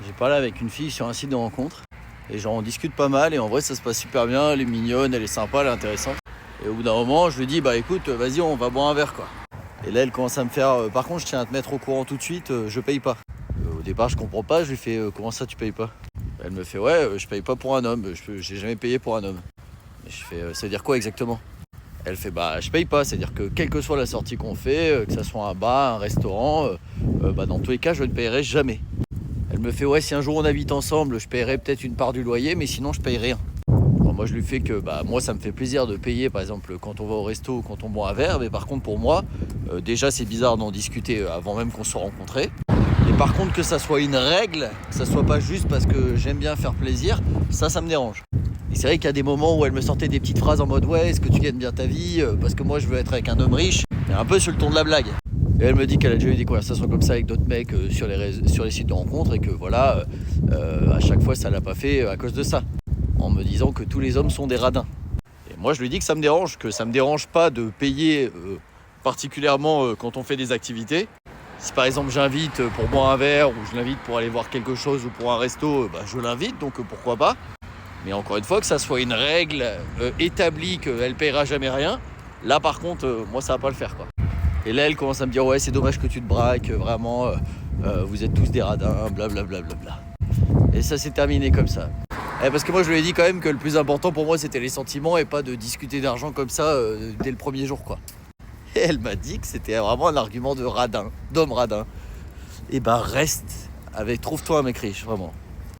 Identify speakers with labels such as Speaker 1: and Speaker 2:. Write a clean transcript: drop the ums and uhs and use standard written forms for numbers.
Speaker 1: J'ai parlé avec une fille sur un site de rencontre. Et genre on discute pas mal et en vrai ça se passe super bien, elle est mignonne, elle est sympa, elle est intéressante. Et au bout d'un moment je lui dis bah écoute vas-y on va boire un verre quoi. Et là elle commence à me faire par contre je tiens à te mettre au courant tout de suite, je paye pas. Au départ je comprends pas, je lui fais comment ça tu payes pas. Elle me fait ouais je paye pas pour un homme, j'ai jamais payé pour un homme. Et je fais ça veut dire quoi exactement? Elle fait bah je paye pas, c'est à dire que quelle que soit la sortie qu'on fait, que ça soit un bar, un restaurant, bah dans tous les cas je ne payerai jamais. Elle me fait ouais si un jour on habite ensemble je paierai peut-être une part du loyer mais sinon je paye rien. Alors moi je lui fais que bah moi ça me fait plaisir de payer par exemple quand on va au resto ou quand on boit un verre, mais par contre pour moi déjà c'est bizarre d'en discuter avant même qu'on se soit rencontrés. Et par contre que ça soit une règle, que ça soit pas juste parce que j'aime bien faire plaisir, ça me dérange. Et c'est vrai qu'il y a des moments où elle me sortait des petites phrases en mode ouais est-ce que tu gagnes bien ta vie parce que moi je veux être avec un homme riche, et un peu sur le ton de la blague. Et elle me dit qu'elle a déjà eu des conversations comme ça avec d'autres mecs sur les sites de rencontres et que voilà, à chaque fois ça l'a pas fait à cause de ça. En me disant que tous les hommes sont des radins. Et moi je lui dis que ça me dérange pas de payer particulièrement quand on fait des activités. Si par exemple j'invite pour boire un verre ou je l'invite pour aller voir quelque chose ou pour un resto, bah, je l'invite donc pourquoi pas. Mais encore une fois que ça soit une règle établie qu'elle paiera jamais rien, là par contre moi ça va pas le faire quoi. Et là, elle commence à me dire ouais, c'est dommage que tu te braques, vraiment, vous êtes tous des radins, blablabla. Et ça s'est terminé comme ça. Parce que moi, je lui ai dit quand même que le plus important pour moi, c'était les sentiments et pas de discuter d'argent comme ça dès le premier jour, quoi. Et elle m'a dit que c'était vraiment un argument de radin, d'homme radin. Et bah reste avec trouve-toi un mec riche, vraiment.